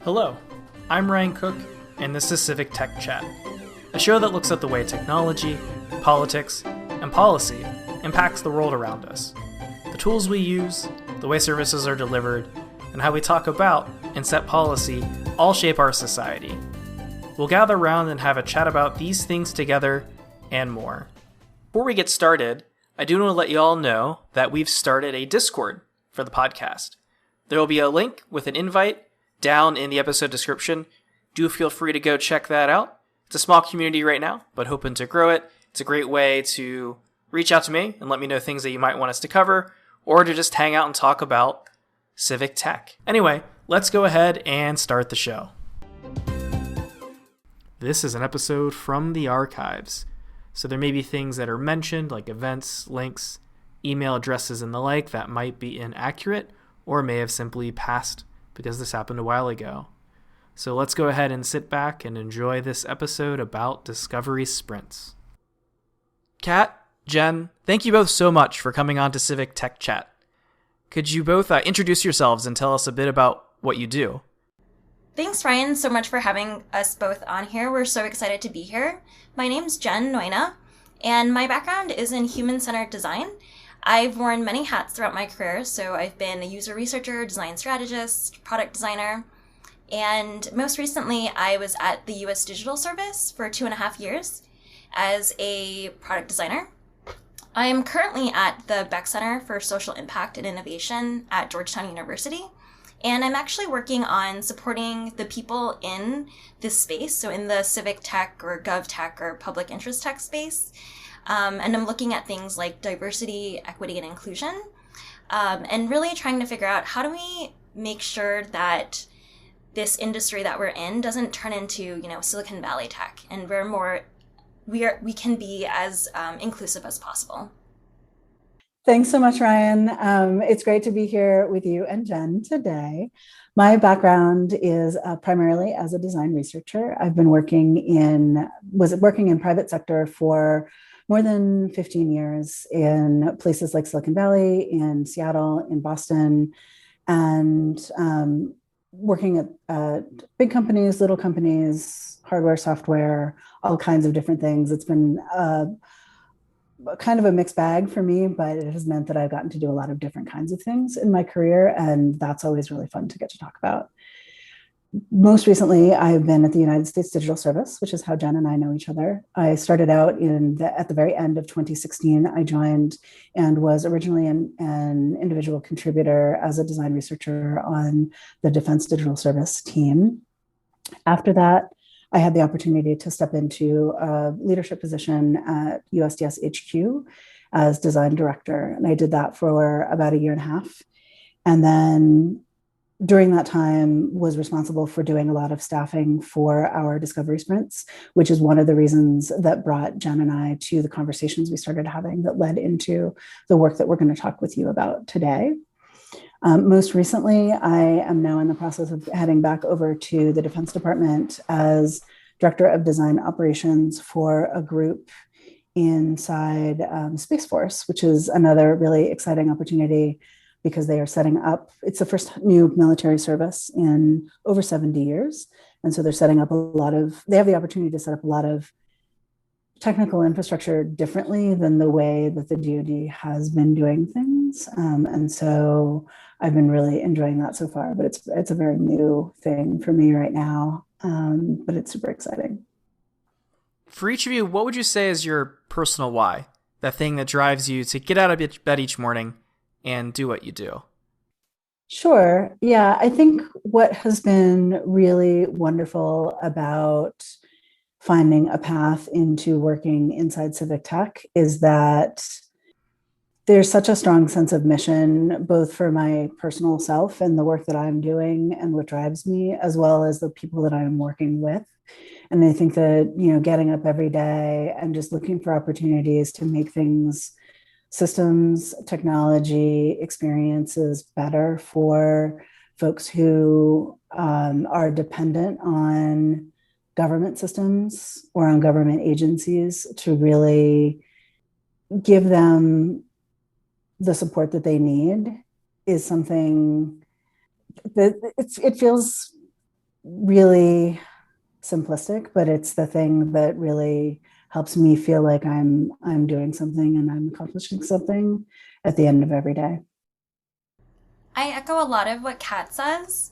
Hello, I'm Ryan Cook, and this is Civic Tech Chat, a show that looks at the way technology, politics, and policy impacts the world around us, the tools we use, the way services are delivered, and how we talk about and set policy all shape our society. We'll gather around and have a chat about these things together and more. Before we get started, I do want to let you all know that we've started a Discord for the podcast. There will be a link with an invite down in the episode description. Do feel free to go check that out. It's a small community right now, but hoping to grow it. It's a great way to reach out to me and let me know things that you might want us to cover, or to just hang out and talk about civic tech. Anyway, let's go ahead and start the show. This is an episode from the archives, so there may be things that are mentioned, like events, links, email addresses, and the like, that might be inaccurate or may have simply passed because this happened a while ago. So let's go ahead and sit back and enjoy this episode about Discovery Sprints. Kat, Jen, thank you both so much for coming on to Civic Tech Chat. Could you both introduce yourselves and tell us a bit about what you do? Thanks, Ryan, so much for having us both on here. We're so excited to be here. My name's Jen Noina, and my background is in human-centered design. I've worn many hats throughout my career, so I've been a user researcher, design strategist, product designer, and most recently I was at the U.S. Digital Service for 2.5 years as a product designer. I am currently at the Beck Center for Social Impact and Innovation at Georgetown University, and I'm actually working on supporting the people in this space, so in the civic tech or gov tech or public interest tech space. And I'm looking at things like diversity, equity, and inclusion, and really trying to figure out how do we make sure that this industry that we're in doesn't turn into, Silicon Valley tech, and we can be as inclusive as possible. Thanks so much, Ryan. It's great to be here with you and Jen today. My background is primarily as a design researcher. I've been working in private sector for more than 15 years in places like Silicon Valley, in Seattle, in Boston, and working at big companies, little companies, hardware, software, all kinds of different things. It's been kind of a mixed bag for me, but it has meant that I've gotten to do a lot of different kinds of things in my career, and that's always really fun to get to talk about. Most recently, I've been at the United States Digital Service, which is how Jen and I know each other. I started out at the very end of 2016. I joined and was originally an individual contributor as a design researcher on the Defense Digital Service team. After that, I had the opportunity to step into a leadership position at USDS HQ as design director, and I did that for about 1.5 years. And then during that time was responsible for doing a lot of staffing for our discovery sprints, which is one of the reasons that brought Jen and I to the conversations we started having that led into the work that we're going to talk with you about today. Most recently, I am now in the process of heading back over to the Defense Department as Director of Design Operations for a group inside Space Force, which is another really exciting opportunity because they are setting up, it's the first new military service in over 70 years. And so they're setting up they have the opportunity to set up a lot of technical infrastructure differently than the way that the DoD has been doing things. And so I've been really enjoying that so far, but it's a very new thing for me right now, but it's super exciting. For each of you, what would you say is your personal why? That thing that drives you to get out of bed each morning and do what you do? Sure. Yeah, I think what has been really wonderful about finding a path into working inside civic tech is that there's such a strong sense of mission, both for my personal self and the work that I'm doing and what drives me, as well as the people that I'm working with. And I think that, getting up every day and just looking for opportunities to make things, systems, technology, experiences better for folks who are dependent on government systems or on government agencies to really give them the support that they need is something that it feels really simplistic, but it's the thing that really helps me feel like I'm doing something and I'm accomplishing something at the end of every day. I echo a lot of what Kat says.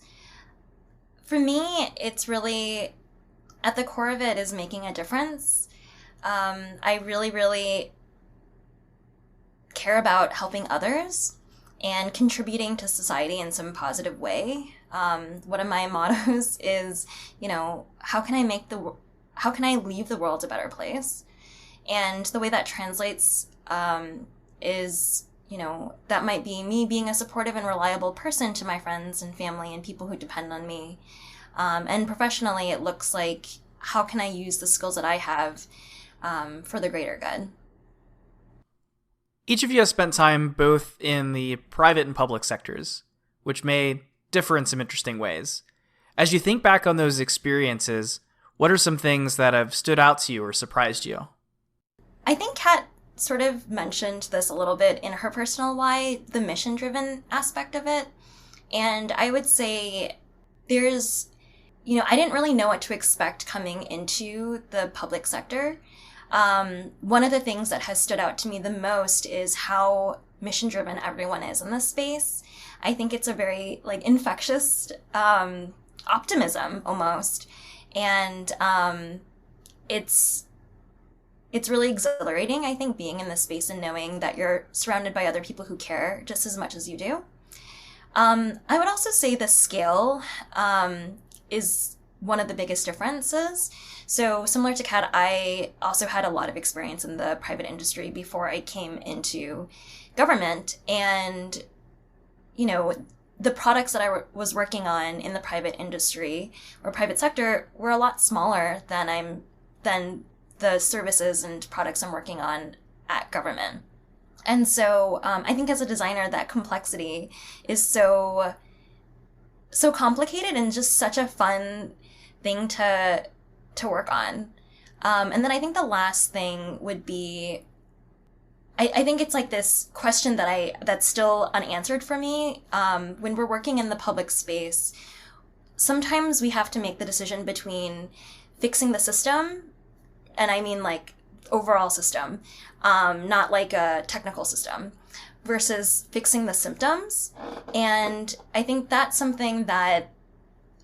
For me, it's really at the core of it is making a difference. I really, really care about helping others and contributing to society in some positive way. One of my mottos is, how can how can I leave the world a better place? And the way that translates is, that might be me being a supportive and reliable person to my friends and family and people who depend on me. And professionally, it looks like how can I use the skills that I have for the greater good? Each of you has spent time both in the private and public sectors, which may differ in some interesting ways. As you think back on those experiences, what are some things that have stood out to you or surprised you? I think Kat sort of mentioned this a little bit in her personal why, the mission-driven aspect of it. And I would say there's, I didn't really know what to expect coming into the public sector. One of the things that has stood out to me the most is how mission-driven everyone is in this space. I think it's a very infectious optimism almost, and it's really exhilarating. I think being in this space and knowing that you're surrounded by other people who care just as much as you do. I would also say the scale is one of the biggest differences. So similar to Kat, I also had a lot of experience in the private industry before I came into government. And, the products that I was working on in the private industry or private sector were a lot smaller than the services and products I'm working on at government. And so I think as a designer, that complexity is so complicated and just such a fun thing to work on. And then I think the last thing would be, I think it's like this question that's still unanswered for me. When we're working in the public space, sometimes we have to make the decision between fixing the system, and I mean overall system, not like a technical system, versus fixing the symptoms. And I think that's something that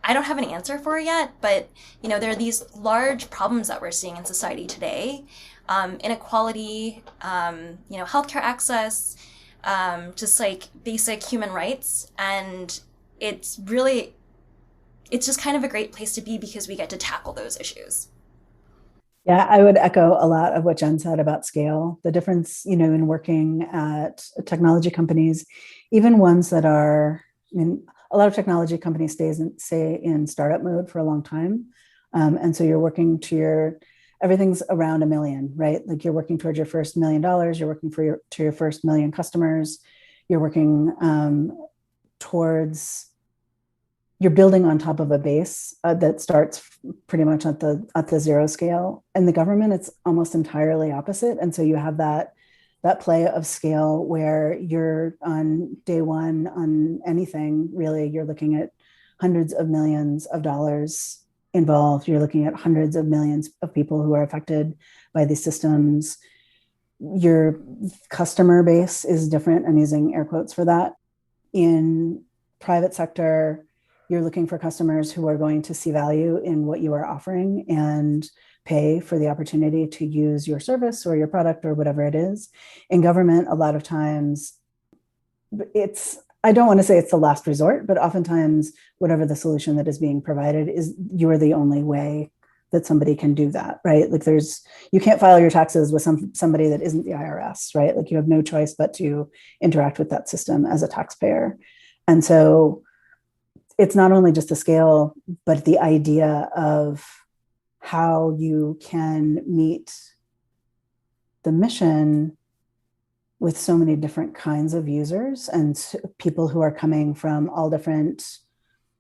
I don't have an answer for yet, but there are these large problems that we're seeing in society today. Inequality, healthcare access, just basic human rights. And it's just kind of a great place to be because we get to tackle those issues. Yeah, I would echo a lot of what Jen said about scale. The difference, in working at technology companies, even ones that are, a lot of technology companies stay in startup mode for a long time. And so you're working everything's around $1 million, right? Like you're working towards your first $1 million, you're working to your first 1 million customers, you're working you're building on top of a base that starts pretty much at the zero scale. In the government, it's almost entirely opposite. And so you have that play of scale where you're on day one on anything, really, you're looking at hundreds of millions of dollars involved. You're looking at hundreds of millions of people who are affected by these systems. Your customer base is different. I'm using air quotes for that. In private sector, you're looking for customers who are going to see value in what you are offering and pay for the opportunity to use your service or your product or whatever it is. In government, a lot of times I don't want to say it's the last resort, but oftentimes whatever the solution that is being provided is, you're the only way that somebody can do that, right? Like you can't file your taxes with somebody that isn't the IRS, right? Like you have no choice but to interact with that system as a taxpayer. And so it's not only just the scale, but the idea of how you can meet the mission with so many different kinds of users and people who are coming from all different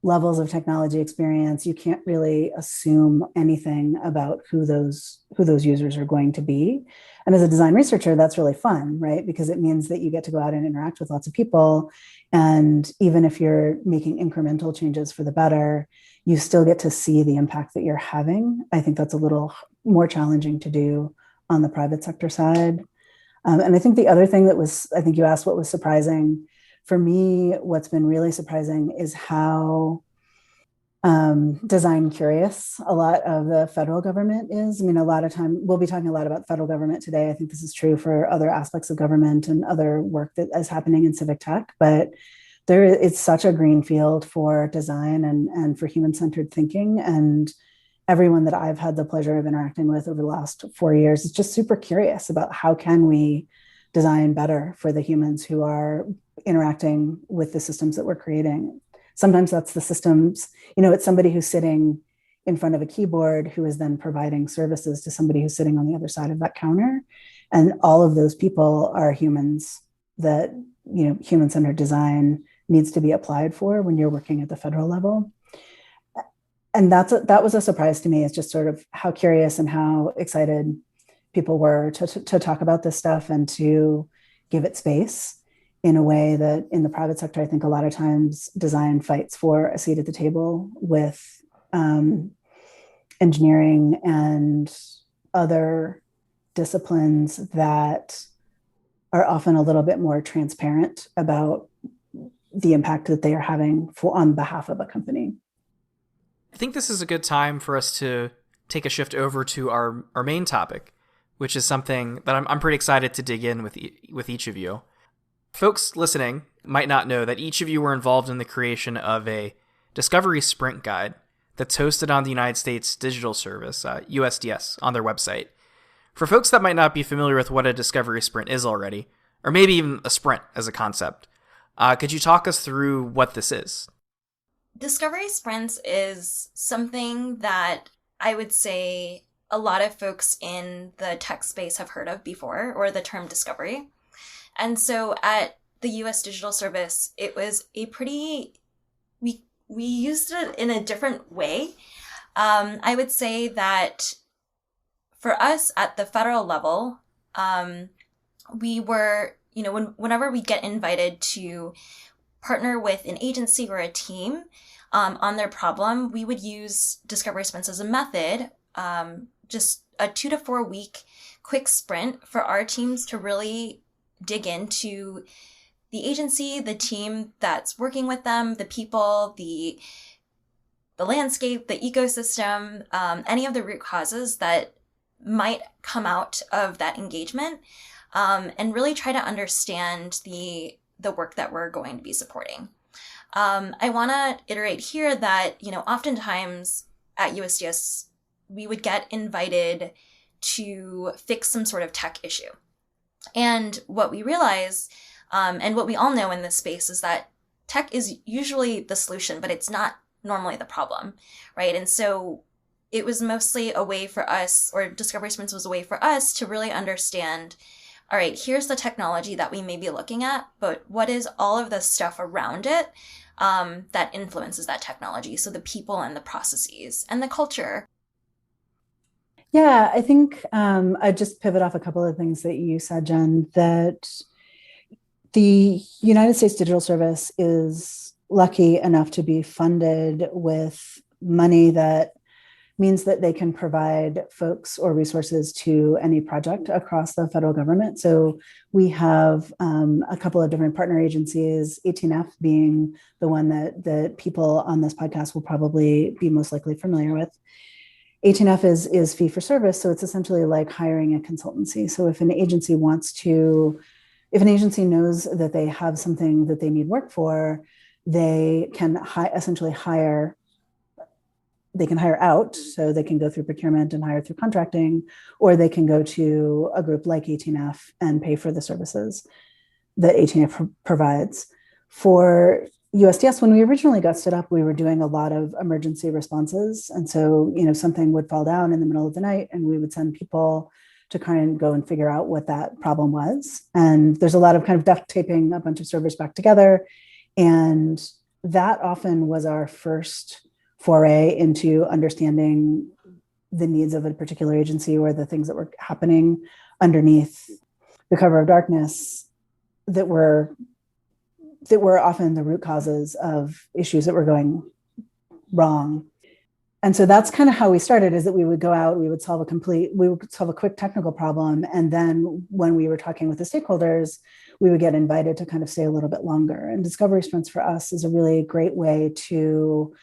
levels of technology experience, you can't really assume anything about who those users are going to be. And as a design researcher, that's really fun, right? Because it means that you get to go out and interact with lots of people. And even if you're making incremental changes for the better, you still get to see the impact that you're having. I think that's a little more challenging to do on the private sector side. And I think the other thing that was, I think you asked what was surprising. For me, what's been really surprising is how design curious a lot of the federal government is. I mean, a lot of time, we'll be talking a lot about federal government today. I think this is true for other aspects of government and other work that is happening in civic tech, but it's such a green field for design and for human-centered thinking. And everyone that I've had the pleasure of interacting with over the last 4 years is just super curious about how can we design better for the humans who are interacting with the systems that we're creating. Sometimes that's the systems, it's somebody who's sitting in front of a keyboard who is then providing services to somebody who's sitting on the other side of that counter. And all of those people are humans that, human-centered design needs to be applied for when you're working at the federal level. And that was a surprise to me. It's just sort of how curious and how excited people were to talk about this stuff and to give it space in a way that in the private sector, I think a lot of times design fights for a seat at the table with engineering and other disciplines that are often a little bit more transparent about the impact that they are having on behalf of a company. I think this is a good time for us to take a shift over to our main topic, which is something that I'm pretty excited to dig in with each of you. Folks listening might not know that each of you were involved in the creation of a Discovery Sprint guide that's hosted on the United States Digital Service, USDS, on their website. For folks that might not be familiar with what a Discovery Sprint is already, or maybe even a sprint as a concept, could you talk us through what this is? Discovery Sprints is something that I would say a lot of folks in the tech space have heard of before, or the term discovery. And so at the US Digital Service, it was we used it in a different way. I would say that for us at the federal level, we were, whenever we get invited to partner with an agency or a team on their problem, we would use Discovery Sprints as a method, just a 2 to 4 week quick sprint for our teams to really dig into the agency, the team that's working with them, the people, the landscape, the ecosystem, any of the root causes that might come out of that engagement, and really try to understand the work that we're going to be supporting. I want to iterate here that, oftentimes at USDS, we would get invited to fix some sort of tech issue. And what we realize, and what we all know in this space, is that tech is usually the solution, but it's not normally the problem, right? And so it was mostly a way for us, or Discovery Sprints was a way for us to really understand, all right, here's the technology that we may be looking at, but what is all of the stuff around it that influences that technology? So the people and the processes and the culture. Yeah, I think I'd just pivot off a couple of things that you said, Jen, that the United States Digital Service is lucky enough to be funded with money that means that they can provide folks or resources to any project across the federal government. So we have a couple of different partner agencies, 18F being the one that people on this podcast will probably be most likely familiar with. 18F is fee for service. So it's essentially like hiring a consultancy. So if an agency knows that they have something that they need work for, they can essentially hire out, so they can go through procurement and hire through contracting, or they can go to a group like 18F and pay for the services that 18F provides. For USDS, when we originally got stood up, we were doing a lot of emergency responses. And so, something would fall down in the middle of the night and we would send people to kind of go and figure out what that problem was. And there's a lot of kind of duct taping a bunch of servers back together. And that often was our first foray into understanding the needs of a particular agency or the things that were happening underneath the cover of darkness that were often the root causes of issues that were going wrong. And so that's kind of how we started, is that we would go out, we would solve a quick technical problem. And then when we were talking with the stakeholders, we would get invited to kind of stay a little bit longer. And discovery sprints for us is a really great way to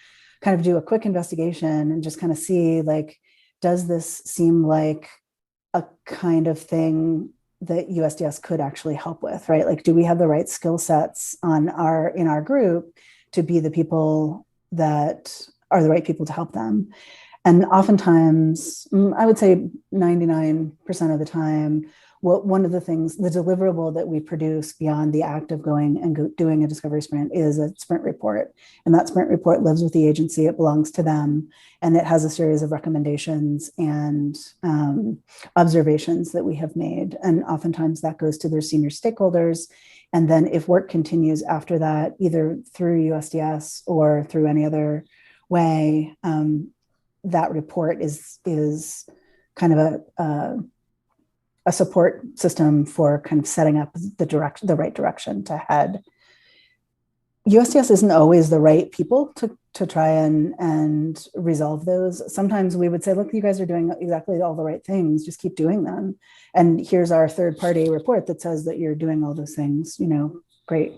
kind of do a quick investigation and just kind of see, like, does this seem like a kind of thing that USDS could actually help with, right? Like, do we have the right skill sets in our group to be the people that are the right people to help them? And oftentimes, I would say 99% of the time, one of the things, the deliverable that we produce beyond the act of going and doing a discovery sprint is a sprint report. And that sprint report lives with the agency, it belongs to them, and it has a series of recommendations and observations that we have made. And oftentimes that goes to their senior stakeholders. And then if work continues after that, either through USDS or through any other way, that report is kind of a support system for kind of setting up the right direction to head. USDS isn't always the right people to try and resolve those. Sometimes we would say, look, you guys are doing exactly all the right things, just keep doing them. And here's our third-party report that says that you're doing all those things, great.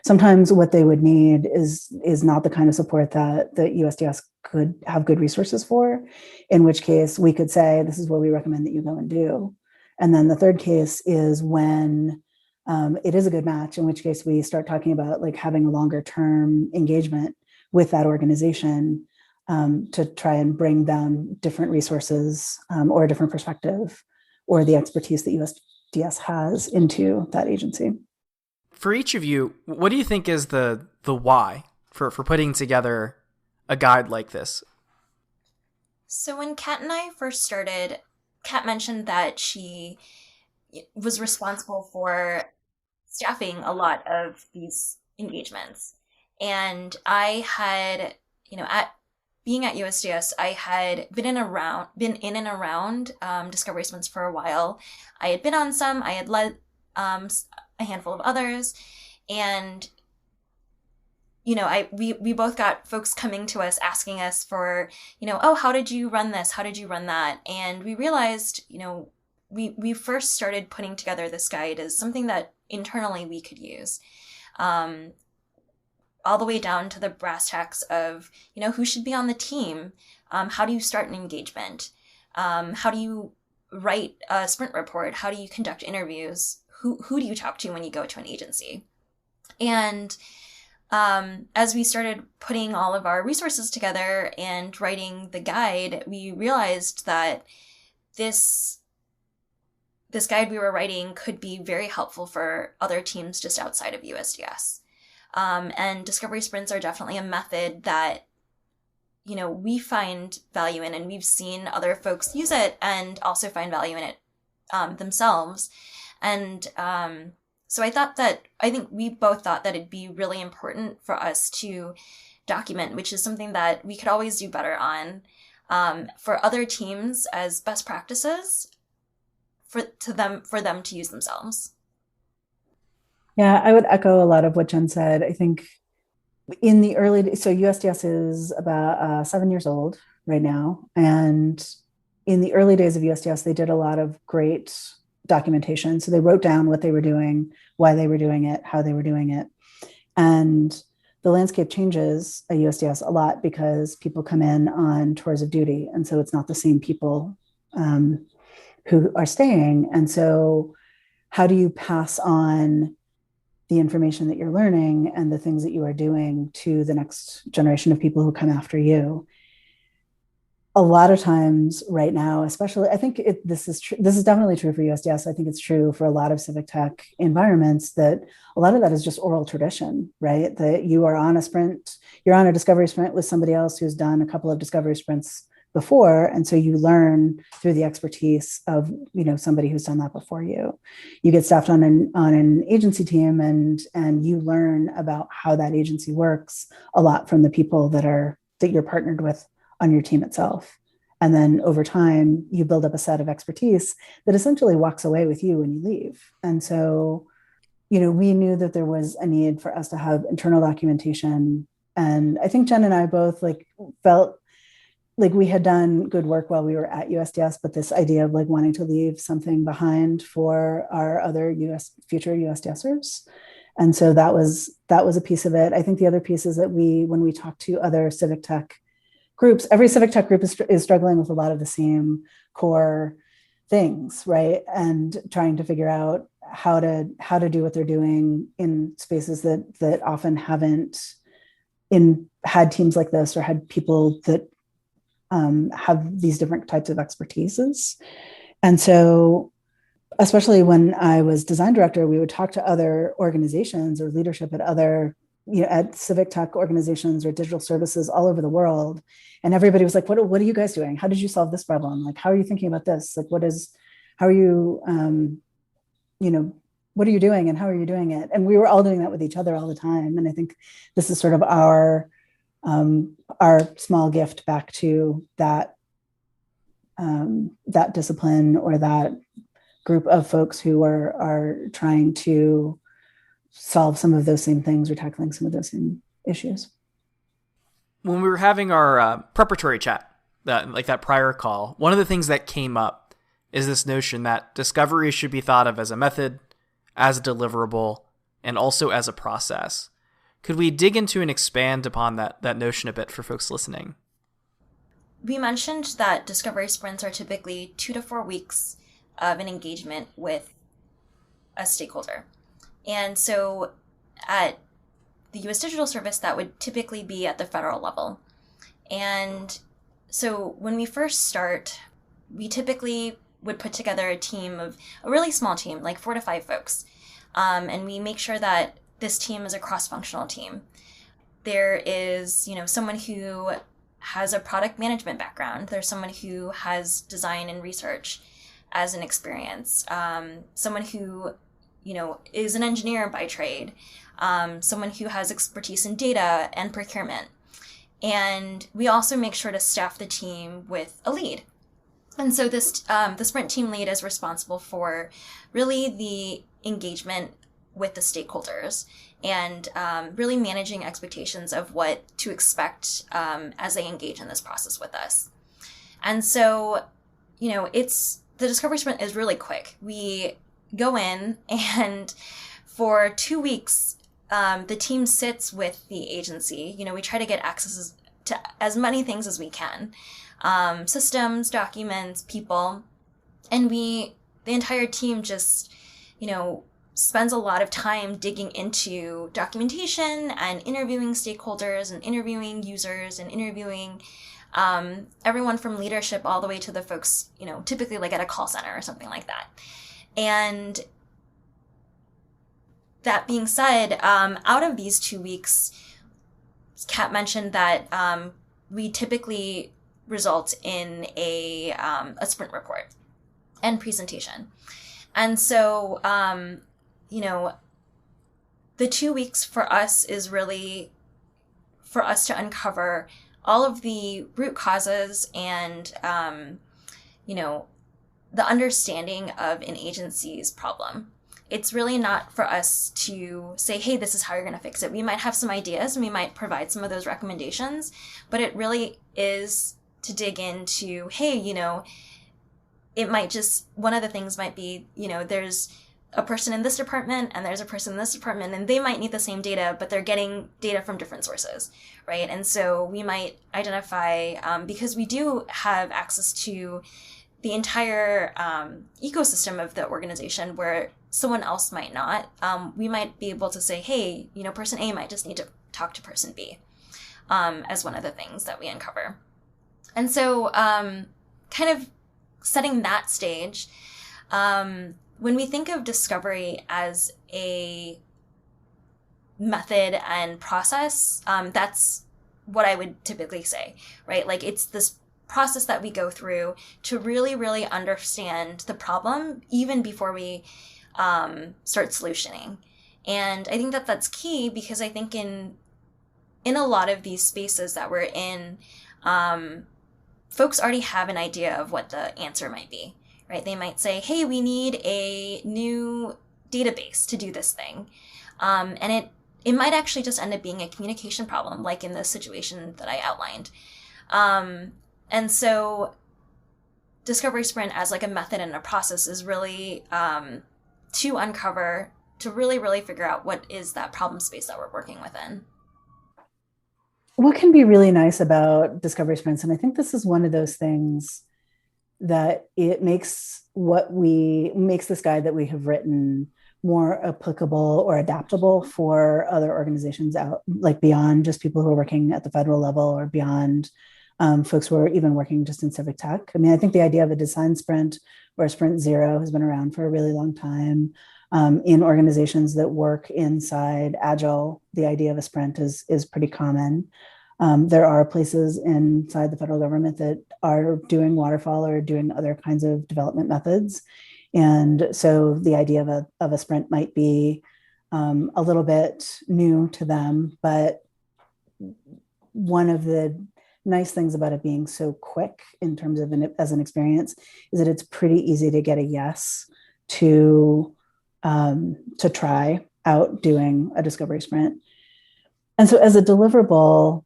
Sometimes what they would need is not the kind of support that USDS could have good resources for, in which case we could say, this is what we recommend that you go and do. And then the third case is when it is a good match, in which case we start talking about like having a longer term engagement with that organization to try and bring down different resources or a different perspective or the expertise that USDS has into that agency. For each of you, what do you think is the why for putting together a guide like this? So when Kat and I first started, Kat mentioned that she was responsible for staffing a lot of these engagements. And I had, being at USDS, I had been in and around discovery sprints for a while. I had been on some, I had led a handful of others, and we both got folks coming to us asking us for, oh, how did you run this? How did you run that? And we realized, we first started putting together this guide as something that internally we could use, all the way down to the brass tacks of, who should be on the team? How do you start an engagement? How do you write a sprint report? How do you conduct interviews? Who do you talk to when you go to an agency? And as we started putting all of our resources together and writing the guide, we realized that this guide we were writing could be very helpful for other teams just outside of USDS. And discovery sprints are definitely a method that, we find value in, and we've seen other folks use it and also find value in it themselves. And so I think we both thought that it'd be really important for us to document, which is something that we could always do better on, for other teams as best practices for them to use themselves. Yeah, I would echo a lot of what Jen said. I think in the early days, so USDS is about 7 years old right now. And in the early days of USDS, they did a lot of great documentation. So they wrote down what they were doing, why they were doing it, how they were doing it. And the landscape changes at USDS a lot because people come in on tours of duty. And so it's not the same people who are staying. And so how do you pass on the information that you're learning and the things that you are doing to the next generation of people who come after you? A lot of times right now, especially, I think this is definitely true for USDS. I think it's true for a lot of civic tech environments that a lot of that is just oral tradition, right? That you are on a sprint, you're on a discovery sprint with somebody else who's done a couple of discovery sprints before. And so you learn through the expertise of, somebody who's done that before you. You get staffed on an agency team, and you learn about how that agency works a lot from the people that you're partnered with on your team itself. And then over time, you build up a set of expertise that essentially walks away with you when you leave. And so, we knew that there was a need for us to have internal documentation. And I think Jen and I both felt like we had done good work while we were at USDS, but this idea of wanting to leave something behind for our other future USDSers. And so that was a piece of it. I think the other piece is that when we talk to other civic tech groups, every civic tech group is struggling with a lot of the same core things, right? And trying to figure out how to do what they're doing in spaces that often haven't had teams like this, or had people that have these different types of expertises. And so, especially when I was design director, we would talk to other organizations or leadership at other, at civic tech organizations or digital services all over the world. And everybody was like, what are you guys doing? How did you solve this problem? How are you thinking about this? How are you, what are you doing and how are you doing it? And we were all doing that with each other all the time. And I think this is sort of our small gift back to that discipline, or that group of folks who are trying to solve some of those same things or tackling some of those same issues. When we were having our preparatory chat, that prior call, one of the things that came up is this notion that discovery should be thought of as a method, as a deliverable, and also as a process. Could we dig into and expand upon that notion a bit for folks listening? We mentioned that discovery sprints are typically 2 to 4 weeks of an engagement with a stakeholder. And so at the U.S. Digital Service, that would typically be at the federal level. And so when we first start, we typically would put together a really small team, 4 to 5 folks. And we make sure that this team is a cross-functional team. There is, someone who has a product management background. There's someone who has design and research as an experience. Someone who, is an engineer by trade. Someone who has expertise in data and procurement. And we also make sure to staff the team with a lead. And so the sprint team lead is responsible for really the engagement with the stakeholders and really managing expectations of what to expect as they engage in this process with us. And so, the discovery sprint is really quick. We go in, and for 2 weeks, the team sits with the agency. We try to get access to as many things as we can. Systems, documents, people, and the entire team just, spends a lot of time digging into documentation and interviewing stakeholders and interviewing users and interviewing everyone from leadership all the way to the folks, typically at a call center or something like that. And that being said, out of these 2 weeks, Kat mentioned that we typically result in a sprint report and presentation. And so, the 2 weeks for us is really for us to uncover all of the root causes and, the understanding of an agency's problem. It's really not for us to say, hey, this is how you're going to fix it. We might have some ideas and we might provide some of those recommendations, but it really is to dig into, hey, it might just, one of the things might be, there's a person in this department and there's a person in this department and they might need the same data, but they're getting data from different sources, right? And so we might identify, because we do have access to the entire ecosystem of the organization where someone else might not, we might be able to say, hey, person A might just need to talk to person B as one of the things that we uncover. And so kind of setting that stage, when we think of discovery as a method and process, that's what I would typically say, right? It's this process that we go through to really, really understand the problem even before we start solutioning. And I think that that's key, because I think in a lot of these spaces that we're in, folks already have an idea of what the answer might be, right? They might say, hey, we need a new database to do this thing. And it might actually just end up being a communication problem, like in the situation that I outlined. And so Discovery Sprint as like a method and a process is really to uncover, to really, really figure out what is that problem space that we're working within. What can be really nice about Discovery Sprints, and I think this is one of those things that it makes this guide that we have written more applicable or adaptable for other organizations out, like beyond just people who are working at the federal level, or beyond folks who are even working just in civic tech. I mean, I think the idea of a design sprint or a sprint zero has been around for a really long time. In organizations that work inside Agile, the idea of a sprint is pretty common. There are places inside the federal government that are doing waterfall or doing other kinds of development methods. And so the idea of a sprint might be a little bit new to them, but one of the nice things about it being so quick in terms of as an experience is that it's pretty easy to get a yes to try out doing a discovery sprint. And so as a deliverable,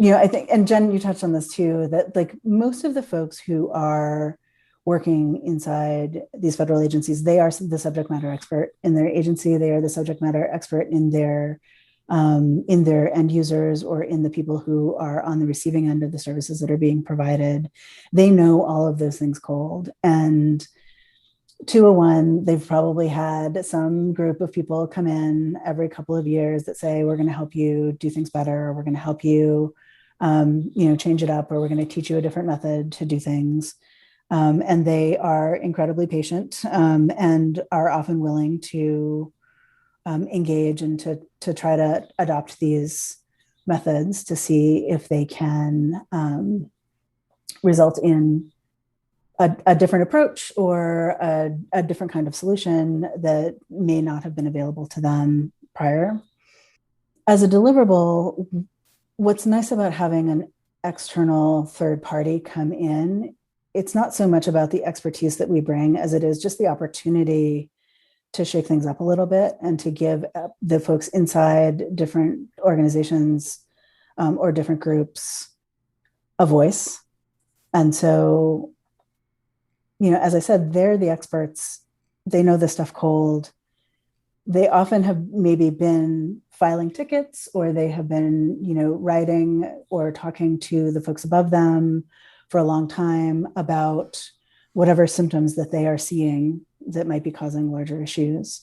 I think, and Jen, you touched on this too, that like most of the folks who are working inside these federal agencies, they are the subject matter expert in their agency. They are the subject matter expert in their end users, or in the people who are on the receiving end of the services that are being provided. They know all of those things cold. And 201, they've probably had some group of people come in every couple of years that say, we're going to help you do things better, or we're going to help you, change it up, or we're going to teach you a different method to do things. And they are incredibly patient and are often willing to engage and to try to adopt these methods to see if they can result in a different approach or a different kind of solution that may not have been available to them prior. As a deliverable, what's nice about having an external third party come in, it's not so much about the expertise that we bring as it is just the opportunity to shake things up a little bit and to give the folks inside different organizations or different groups a voice. And so, as I said, they're the experts. They know this stuff cold. They often have maybe been filing tickets, or they have been, writing or talking to the folks above them for a long time about whatever symptoms that they are seeing that might be causing larger issues.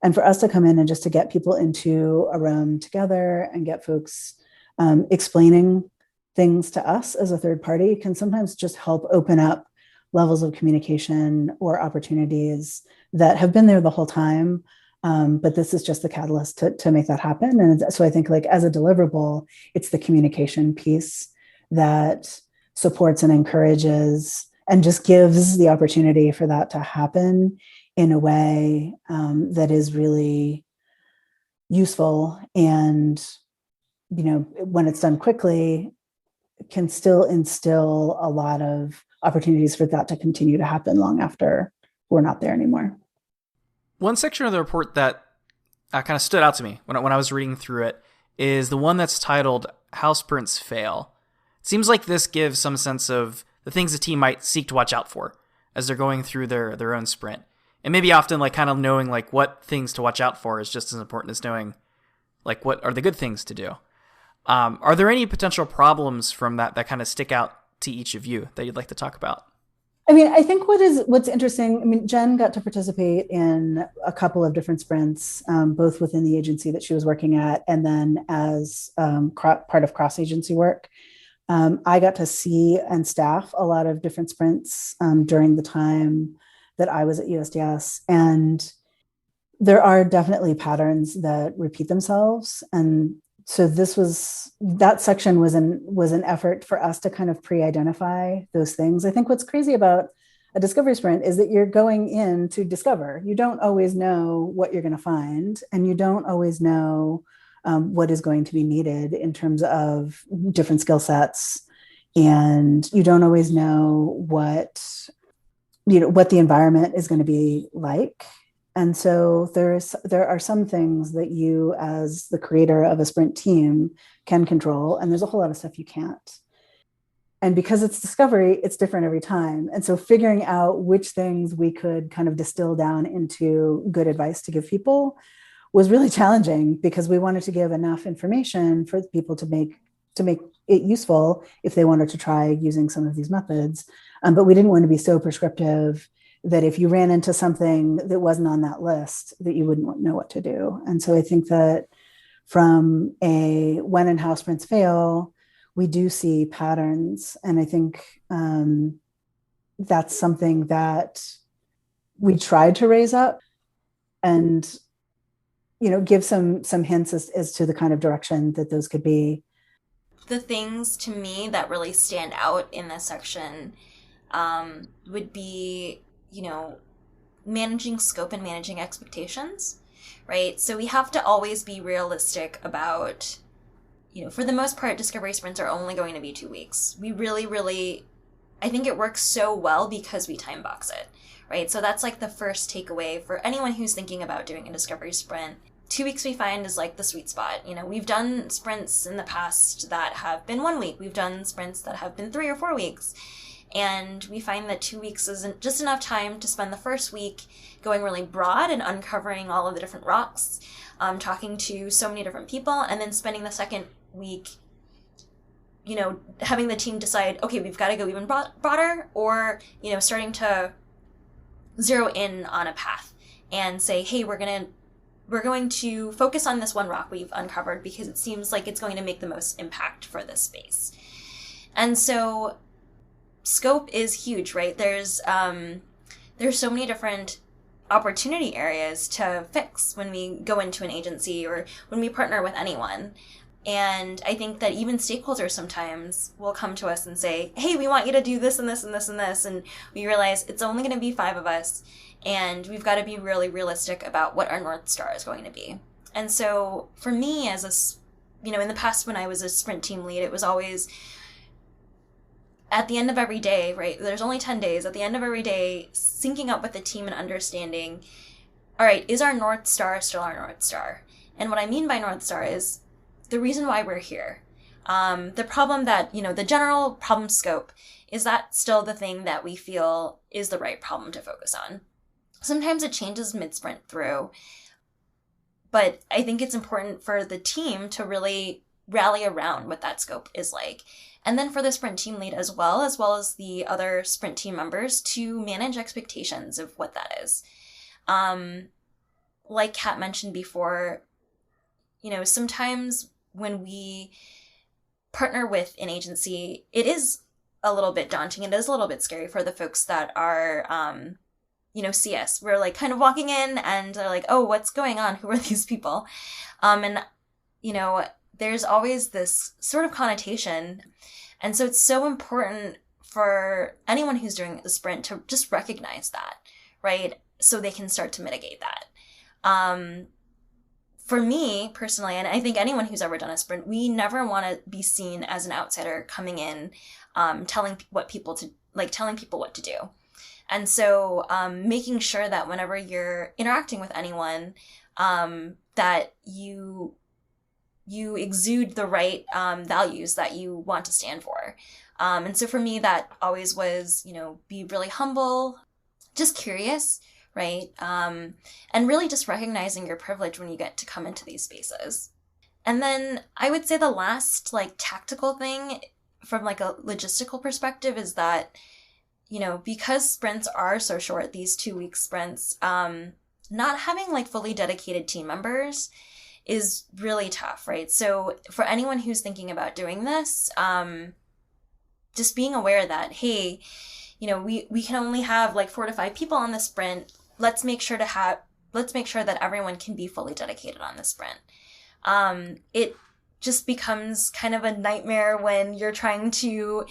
And for us to come in and just to get people into a room together and get folks explaining things to us as a third party can sometimes just help open up levels of communication or opportunities that have been there the whole time. But this is just the catalyst to make that happen. And so I think, like, as a deliverable, it's the communication piece that supports and encourages and just gives the opportunity for that to happen in a way that is really useful. And, when it's done quickly, can still instill a lot of opportunities for that to continue to happen long after we're not there anymore. One section of the report that kind of stood out to me when I was reading through it is the one that's titled How Sprints Fail. It seems like this gives some sense of the things the team might seek to watch out for as they're going through their own sprint. And maybe often, like, kind of knowing like what things to watch out for is just as important as knowing like what are the good things to do. Are there any potential problems from that kind of stick out to each of you that you'd like to talk about? I mean, I think what's interesting, I mean, Jen got to participate in a couple of different sprints, both within the agency that she was working at and then as part of cross-agency work. I got to see and staff a lot of different sprints during the time that I was at USDS. And there are definitely patterns that repeat themselves. And So that section was an effort for us to kind of pre-identify those things. I think what's crazy about a discovery sprint is that you're going in to discover. You don't always know what you're going to find, and you don't always know what is going to be needed in terms of different skill sets, and you don't always know what the environment is going to be like. And so there are some things that you, as the creator of a sprint team, can control, and there's a whole lot of stuff you can't. And because it's discovery, it's different every time. And so figuring out which things we could kind of distill down into good advice to give people was really challenging, because we wanted to give enough information for people to make it useful if they wanted to try using some of these methods. But we didn't want to be so prescriptive that if you ran into something that wasn't on that list, that you wouldn't know what to do. And so I think that from a when and how sprints fail, we do see patterns. And I think that's something that we tried to raise up and, give some hints as to the kind of direction that those could be. The things to me that really stand out in this section would be, managing scope and managing expectations, right? So we have to always be realistic about, for the most part, discovery sprints are only going to be 2 weeks. We really, I think it works so well because we time box it, right? So that's like the first takeaway for anyone who's thinking about doing a discovery sprint. 2 weeks we find is like the sweet spot. We've done sprints in the past that have been 1 week. We've done sprints that have been 3 or 4 weeks. And we find that 2 weeks isn't just enough time to spend the first week going really broad and uncovering all of the different rocks, talking to so many different people, and then spending the second week, having the team decide, okay, we've got to go even broader, or, starting to zero in on a path and say, hey, we're going to focus on this one rock we've uncovered because it seems like it's going to make the most impact for this space. And so scope is huge, right? There's so many different opportunity areas to fix when we go into an agency or when we partner with anyone. And I think that even stakeholders sometimes will come to us and say, hey, we want you to do this and this and this and this. And we realize it's only going to be 5 of us. And we've got to be really realistic about what our North Star is going to be. And so for me, as in the past when I was a sprint team lead, it was always at the end of every day, right? There's only 10 days. At the end of every day, syncing up with the team and understanding, all right, is our North Star still our North Star? And what I mean by North Star is the reason why we're here. The problem that, the general problem scope, is that still the thing that we feel is the right problem to focus on? Sometimes it changes mid-sprint through, but I think it's important for the team to really rally around what that scope is like. And then for the sprint team lead as well as the other sprint team members to manage expectations of what that is. Like Kat mentioned before, sometimes when we partner with an agency, it is a little bit daunting. It is a little bit scary for the folks that are, see us. We're like kind of walking in and they're like, oh, what's going on? Who are these people? And there's always this sort of connotation. And so it's so important for anyone who's doing a sprint to just recognize that, right? So they can start to mitigate that. For me personally, and I think anyone who's ever done a sprint, we never want to be seen as an outsider coming in, telling people what to do. And so making sure that whenever you're interacting with anyone, that you exude the right values that you want to stand for. And so for me, that always was, be really humble, just curious, right? And really just recognizing your privilege when you get to come into these spaces. And then I would say the last tactical thing from a logistical perspective is that, because sprints are so short, these 2-week sprints, not having fully dedicated team members is really tough, right? So for anyone who's thinking about doing this, just being aware that, hey, we can only have 4 to 5 people on the sprint. Let's make sure that everyone can be fully dedicated on the sprint. just becomes kind of a nightmare when you're trying to,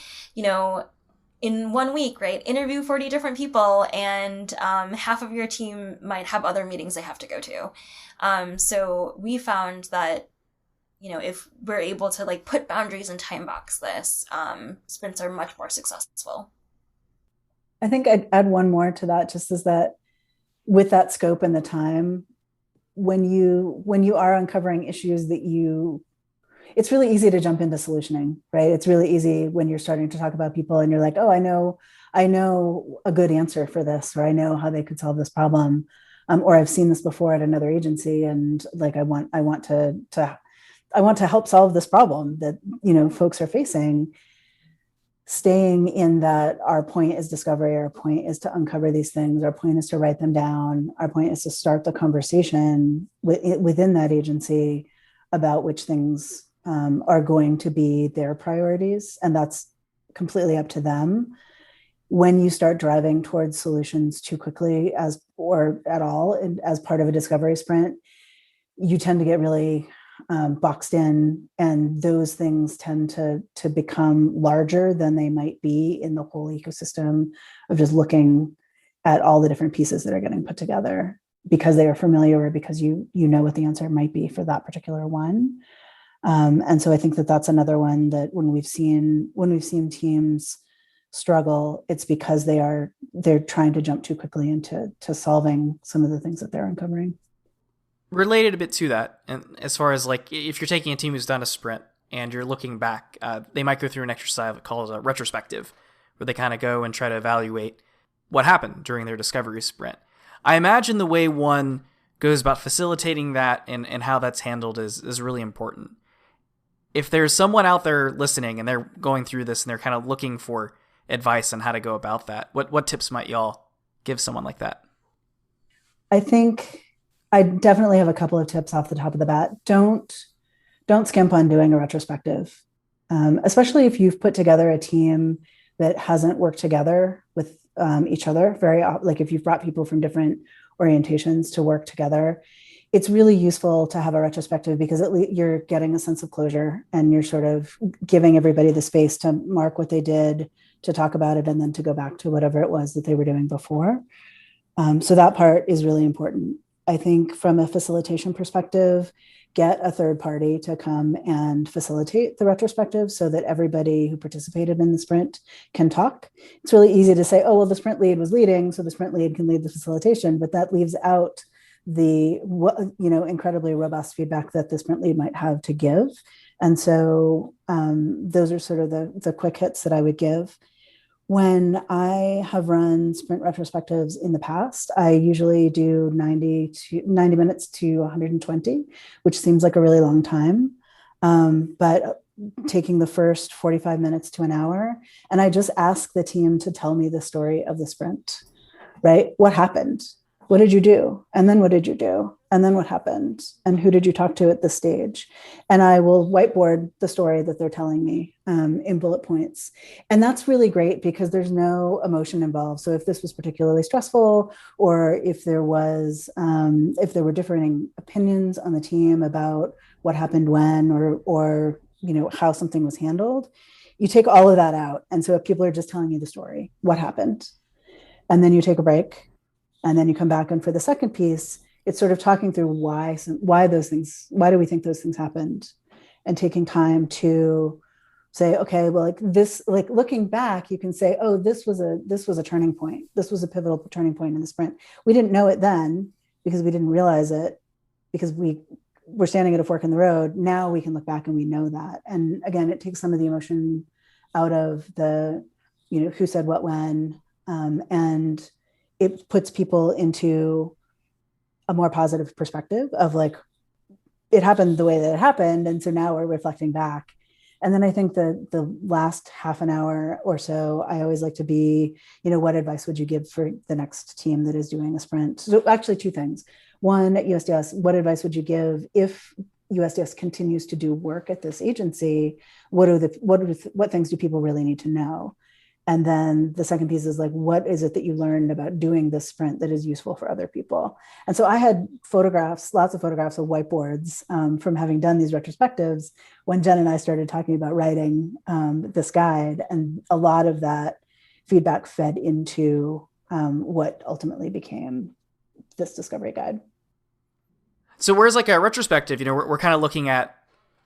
in 1 week, right, interview 40 different people, and half of your team might have other meetings they have to go to. So we found that, if we're able to like put boundaries and time box this, sprints are much more successful. I think I'd add one more to that, just is that with that scope and the time, when you are uncovering issues it's really easy to jump into solutioning, right? It's really easy when you're starting to talk about people and you're like, oh, I know a good answer for this, or I know how they could solve this problem. Or I've seen this before at another agency, and like I want to help solve this problem that folks are facing. Staying in that our point is discovery, our point is to uncover these things, our point is to write them down, our point is to start the conversation within that agency about which things are going to be their priorities, and that's completely up to them. When you start driving towards solutions too quickly or at all as part of a discovery sprint, you tend to get really boxed in, and those things tend to become larger than they might be in the whole ecosystem of just looking at all the different pieces that are getting put together because they are familiar, or because you know what the answer might be for that particular one. And so I think that's another one that when we've seen teams struggle, it's because they're trying to jump too quickly into solving some of the things that they're uncovering. Related a bit to that, and as far as like if you're taking a team who's done a sprint and you're looking back, they might go through an exercise called a retrospective, where they kind of go and try to evaluate what happened during their discovery sprint. I imagine the way one goes about facilitating that and how that's handled is really important. If there's someone out there listening and they're going through this and they're kind of looking for advice on how to go about that, what tips might y'all give someone like that? I think I definitely have a couple of tips off the top of the bat. Don't skimp on doing a retrospective, especially if you've put together a team that hasn't worked together with each other like if you've brought people from different orientations to work together. It's really useful to have a retrospective because you're getting a sense of closure, and you're sort of giving everybody the space to mark what they did, to talk about it, and then to go back to whatever it was that they were doing before. So that part is really important. I think from a facilitation perspective, get a third party to come and facilitate the retrospective so that everybody who participated in the sprint can talk. It's really easy to say, oh, well, the sprint lead was leading, so the sprint lead can lead the facilitation, but that leaves out the incredibly robust feedback that the sprint lead might have to give. And so those are sort of the quick hits that I would give. When I have run sprint retrospectives in the past, I usually do 90 minutes to 120, which seems like a really long time. But taking the first 45 minutes to an hour, and I just ask the team to tell me the story of the sprint, right? What happened? What did you do? And then what did you do? And then what happened? And who did you talk to at this stage? And I will whiteboard the story that they're telling me in bullet points. And that's really great because there's no emotion involved. So if this was particularly stressful, or if there were differing opinions on the team about what happened when, or how something was handled, you take all of that out. And so if people are just telling you the story, what happened? And then you take a break. And then you come back, and for the second piece, it's sort of talking through why do we think those things happened, and taking time to say, okay, well, looking back, you can say, oh, this was a turning point. This was a pivotal turning point in the sprint. We didn't know it then because we didn't realize it because we were standing at a fork in the road. Now we can look back and we know that. And again, it takes some of the emotion out of the, who said what when, and it puts people into a more positive perspective of like, it happened the way that it happened. And so now we're reflecting back. And then I think the last half an hour or so, I always like to be, what advice would you give for the next team that is doing a sprint? So actually two things. One, at USDS, what advice would you give if USDS continues to do work at this agency? What things do people really need to know? And then the second piece is like, what is it that you learned about doing this sprint that is useful for other people? And so I had photographs, lots of photographs of whiteboards from having done these retrospectives when Jen and I started talking about writing this guide. And a lot of that feedback fed into what ultimately became this discovery guide. So whereas like a retrospective, we're kind of looking at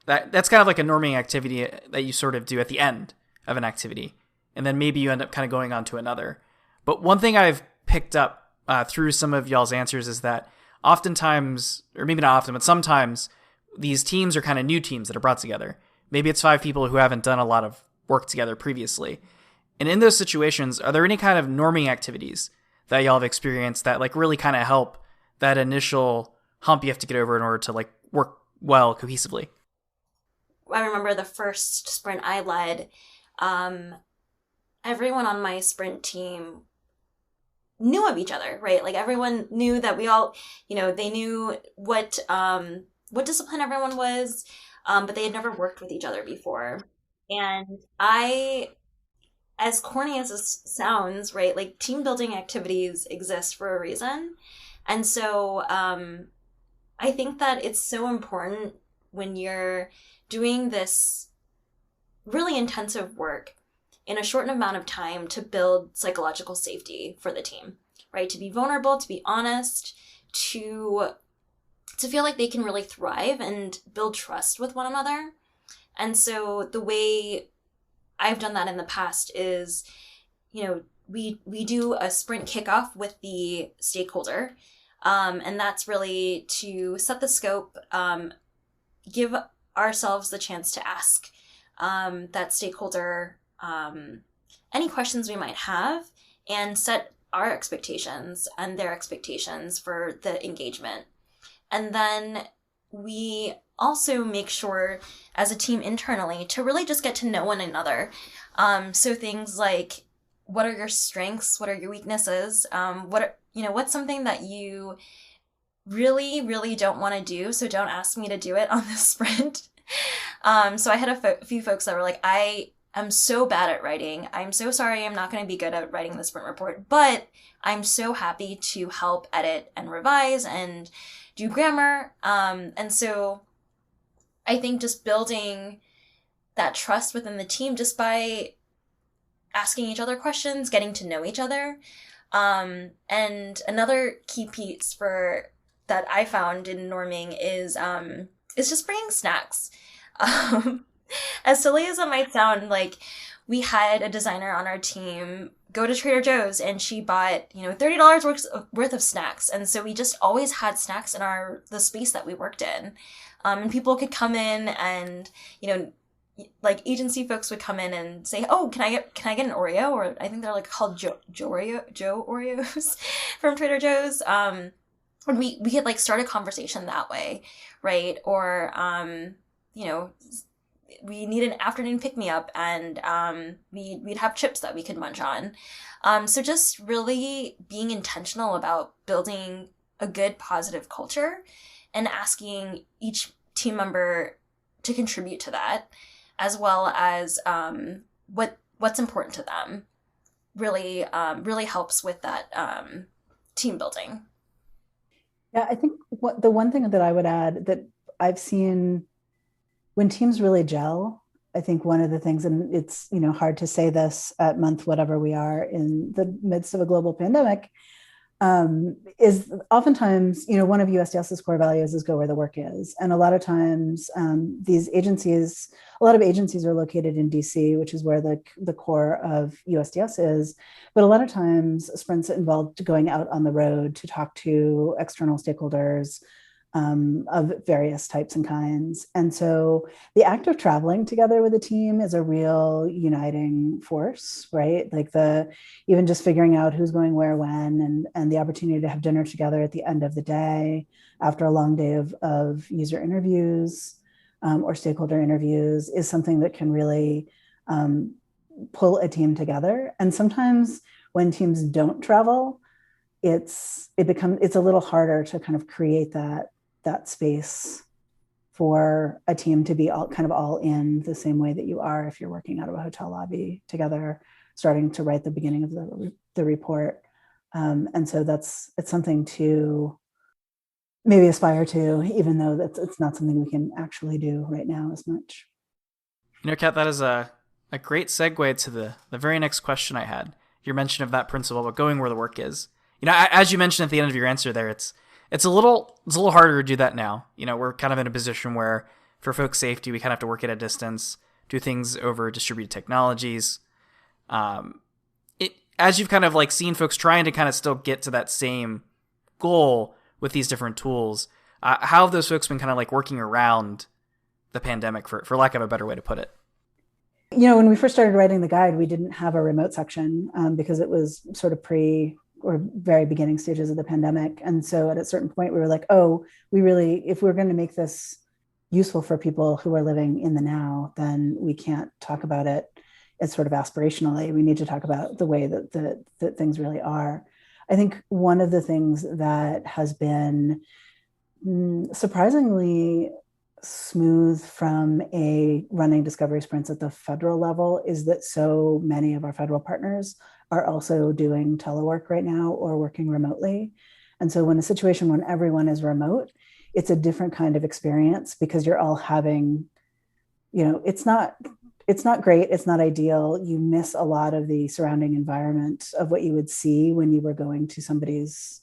that's kind of like a norming activity that you sort of do at the end of an activity. And then maybe you end up kind of going on to another. But one thing I've picked up through some of y'all's answers is that oftentimes, or maybe not often, but sometimes these teams are kind of new teams that are brought together. Maybe it's 5 people who haven't done a lot of work together previously. And in those situations, are there any kind of norming activities that y'all have experienced that like really kind of help that initial hump you have to get over in order to like work well cohesively? I remember the first sprint I led, everyone on my sprint team knew of each other, right? Like everyone knew that we all, they knew what discipline everyone was, but they had never worked with each other before. And as corny as this sounds, right, like team building activities exist for a reason. And so I think that it's so important when you're doing this really intensive work in a short amount of time to build psychological safety for the team, right? To be vulnerable, to be honest, to feel like they can really thrive and build trust with one another. And so the way I've done that in the past is, we do a sprint kickoff with the stakeholder. And that's really to set the scope, give ourselves the chance to ask that stakeholder any questions we might have and set our expectations and their expectations for the engagement. And then we also make sure as a team internally to really just get to know one another. So things like, what are your strengths? What are your weaknesses? What's something that you really, really don't want to do? So don't ask me to do it on this sprint. So I had a few folks that were like, I'm so bad at writing. I'm so sorry I'm not going to be good at writing the sprint report, but I'm so happy to help edit and revise and do grammar. And so I think just building that trust within the team just by asking each other questions, getting to know each other. And another key piece that I found in norming is just bringing snacks. As silly as it might sound, like we had a designer on our team go to Trader Joe's and she bought, $30 worth of snacks. And so we just always had snacks in the space that we worked in. And people could come in and, like agency folks would come in and say, oh, can I get an Oreo? Or I think they're like called Joe Oreos from Trader Joe's. And we could like start a conversation that way, right? Or, we need an afternoon pick-me-up and we'd have chips that we could munch on. So just really being intentional about building a good, positive culture and asking each team member to contribute to that, as well as what's important to them really helps with that team building. Yeah, I think the one thing that I would add that I've seen when teams really gel, I think one of the things, and it's hard to say this at month whatever we are in the midst of a global pandemic, is oftentimes, one of USDS's core values is go where the work is. And a lot of times a lot of agencies are located in DC, which is where the core of USDS is. But a lot of times sprints involve going out on the road to talk to external stakeholders, of various types and kinds. And so the act of traveling together with a team is a real uniting force, right? Like even just figuring out who's going where, when, and the opportunity to have dinner together at the end of the day after a long day of user interviews or stakeholder interviews is something that can really pull a team together. And sometimes when teams don't travel, it's a little harder to kind of create that space for a team to be all in the same way that you are if you're working out of a hotel lobby together starting to write the beginning of the report. And so it's something to maybe aspire to, even though it's not something we can actually do right now as much. Kat, that is a great segue to the very next question I had. Your mention of that principle about going where the work is. As you mentioned at the end of your answer there, it's a little harder to do that now. We're kind of in a position where for folks' safety, we kind of have to work at a distance, do things over distributed technologies. As you've kind of like seen folks trying to kind of still get to that same goal with these different tools, how have those folks been kind of like working around the pandemic, for lack of a better way to put it? When we first started writing the guide, we didn't have a remote section because it was sort of or very beginning stages of the pandemic. And so at a certain point, we were like, oh, if we're going to make this useful for people who are living in the now, then we can't talk about it as sort of aspirationally. We need to talk about the way that things really are. I think one of the things that has been surprisingly smooth from a running discovery sprints at the federal level is that so many of our federal partners are also doing telework right now or working remotely. And so when everyone is remote, it's a different kind of experience because you're all having, it's not great. It's not ideal. You miss a lot of the surrounding environment of what you would see when you were going to somebody's,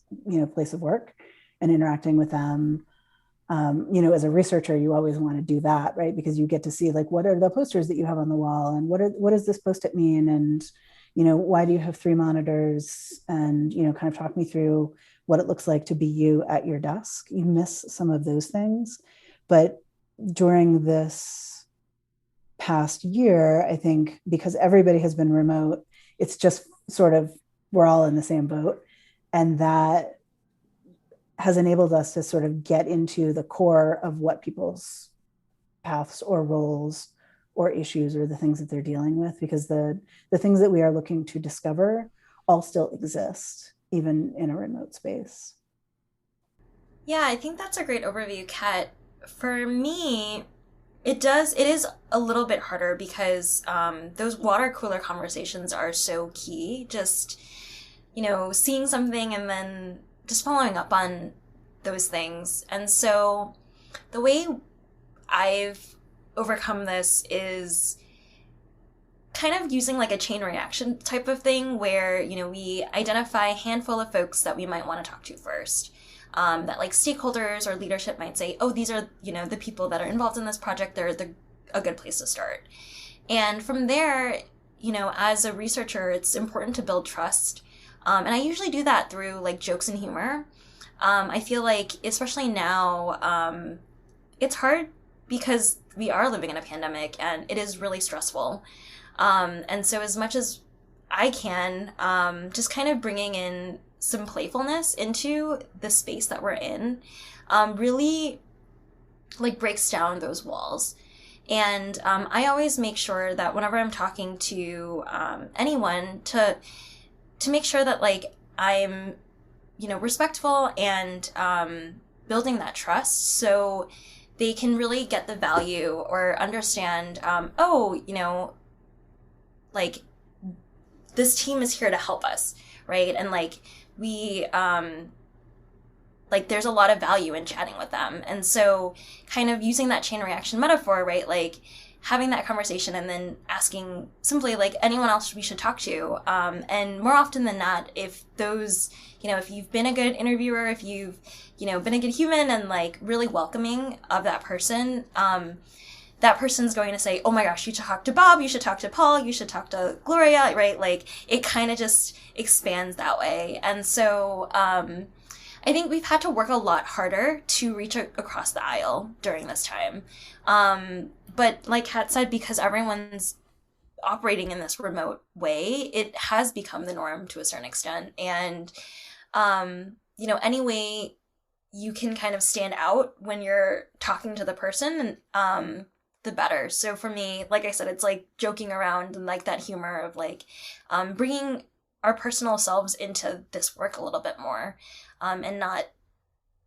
place of work and interacting with them. As a researcher, you always want to do that, right? Because you get to see like, what are the posters that you have on the wall and what does this Post-it mean? And, why do you have 3 monitors? And, kind of talk me through what it looks like to be you at your desk. You miss some of those things. But during this past year, I think because everybody has been remote, it's just sort of, we're all in the same boat. And that has enabled us to sort of get into the core of what people's paths or roles or issues or the things that they're dealing with, because the things that we are looking to discover all still exist, even in a remote space. Yeah, I think that's a great overview, Kat. For me, it is a little bit harder because those water cooler conversations are so key. Just, seeing something and then just following up on those things. And so the way I've overcome this is kind of using like a chain reaction type of thing where, we identify a handful of folks that we might want to talk to first. That like stakeholders or leadership might say, oh, these are, the people that are involved in this project. They're a good place to start. And from there, as a researcher, it's important to build trust. And I usually do that through like jokes and humor. I feel like, especially now, it's hard because we are living in a pandemic and it is really stressful. And so as much as I can, just kind of bringing in some playfulness into the space that we're in, really like breaks down those walls. And I always make sure that whenever I'm talking to anyone to make sure that like I'm, respectful and building that trust so they can really get the value or understand, like this team is here to help us, right? And like we, like there's a lot of value in chatting with them. And so kind of using that chain reaction metaphor, right? Like having that conversation and then asking simply like anyone else we should talk to. And more often than not, if those, if you've been a good interviewer, if you've, been a good human and like really welcoming of that person, that person's going to say, oh my gosh, you should talk to Bob, you should talk to Paul, you should talk to Gloria, right? Like it kind of just expands that way. And so, I think we've had to work a lot harder to reach across the aisle during this time. But like Kat said, because everyone's operating in this remote way, it has become the norm to a certain extent. And, any way you can kind of stand out when you're talking to the person, the better. So for me, like I said, it's like joking around and like that humor of like bringing our personal selves into this work a little bit more, and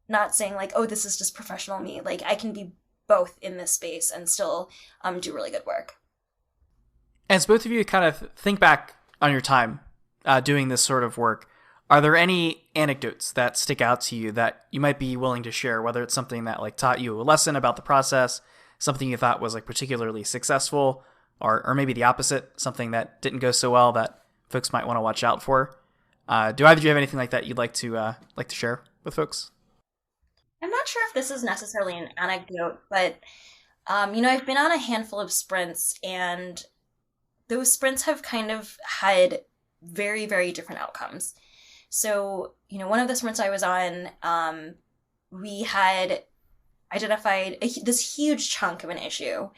not saying like, oh, this is just professional me. Like I can be both in this space and still do really good work. As both of you kind of think back on your time doing this sort of work, are there any anecdotes that stick out to you that you might be willing to share, whether it's something that like taught you a lesson about the process, something you thought was like particularly successful, or maybe the opposite, something that didn't go so well that folks might want to watch out for? Do either of you have anything like that you'd like to share with folks? I'm not sure if this is necessarily an anecdote, but I've been on a handful of sprints, and those sprints have kind of had very, very different outcomes. So, one of the sprints I was on, we had identified this huge chunk of an issue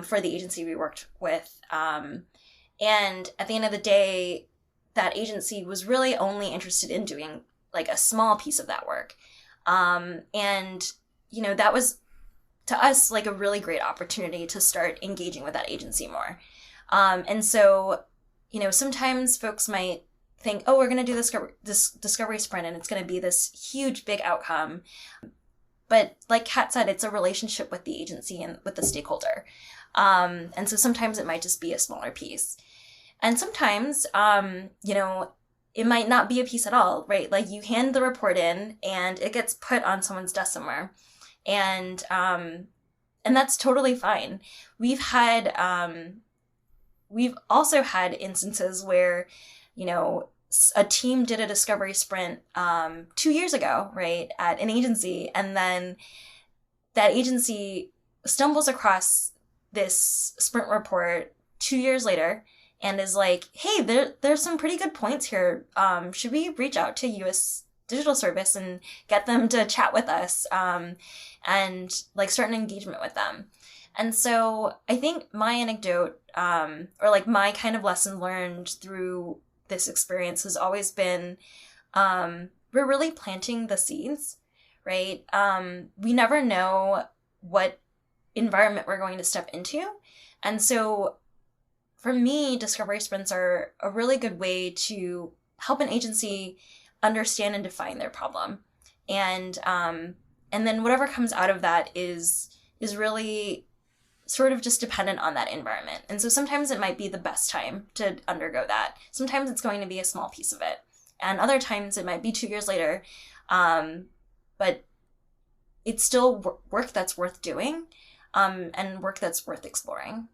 for the agency we worked with. And at the end of the day, that agency was really only interested in doing like a small piece of that work. That was to us like a really great opportunity to start engaging with that agency more. And so, sometimes folks might think, oh, we're going to do this discovery sprint and it's going to be this huge, big outcome. But like Kat said, it's a relationship with the agency and with the stakeholder. And so sometimes it might just be a smaller piece. And sometimes, it might not be a piece at all, right? Like you hand the report in and it gets put on someone's desk somewhere. And that's totally fine. We've also had instances where, a team did a discovery sprint 2 years ago, right, at an agency, and then that agency stumbles across this sprint report 2 years later and is like, hey, there's some pretty good points here. Should we reach out to US Digital Service and get them to chat with us and like start an engagement with them? And so I think my anecdote or like my kind of lesson learned through this experience has always been we're really planting the seeds, right? We never know what environment we're going to step into. And so for me, discovery sprints are a really good way to help an agency understand and define their problem. And then whatever comes out of that is really sort of just dependent on that environment. And so sometimes it might be the best time to undergo that. Sometimes it's going to be a small piece of it. And other times it might be 2 years later. But it's still work that's worth doing and work that's worth exploring.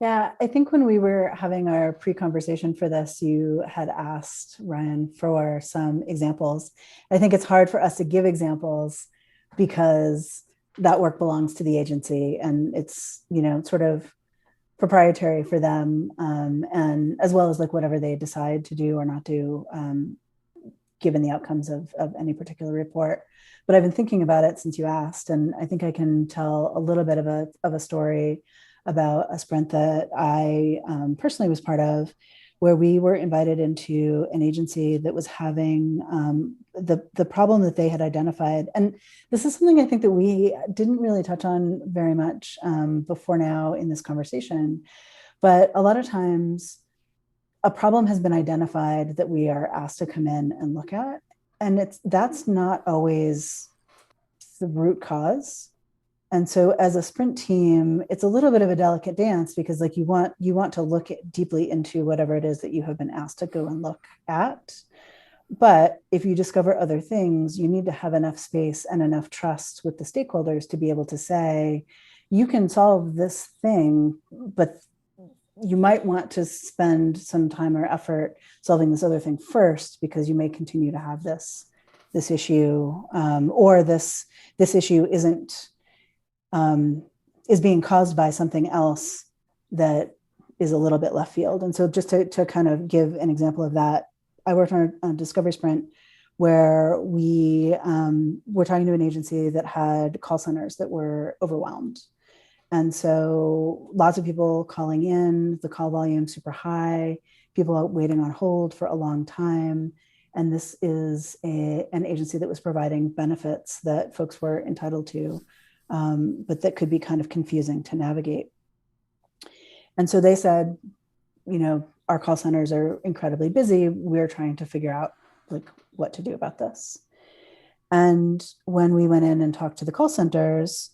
Yeah, I think when we were having our pre-conversation for this, you had asked Ryan for some examples. I think it's hard for us to give examples because that work belongs to the agency and it's, sort of proprietary for them, and as well as like whatever they decide to do or not do, given the outcomes of any particular report. But I've been thinking about it since you asked, and I think I can tell a little bit of a story about a sprint that I personally was part of, where we were invited into an agency that was having the problem that they had identified. And this is something I think that we didn't really touch on very much before now in this conversation. But a lot of times a problem has been identified that we are asked to come in and look at. And that's not always the root cause. And so as a sprint team, it's a little bit of a delicate dance because like you want to look deeply into whatever it is that you have been asked to go and look at. But if you discover other things, you need to have enough space and enough trust with the stakeholders to be able to say, you can solve this thing, but you might want to spend some time or effort solving this other thing first, because you may continue to have this issue, or this issue is being caused by something else that is a little bit left field. And so just to kind of give an example of that, I worked on a discovery sprint where we were talking to an agency that had call centers that were overwhelmed. And so lots of people calling in, the call volume super high, people out waiting on hold for a long time. And this is an agency that was providing benefits that folks were entitled to, but that could be kind of confusing to navigate. And so they said, our call centers are incredibly busy. We're trying to figure out like what to do about this. And when we went in and talked to the call centers,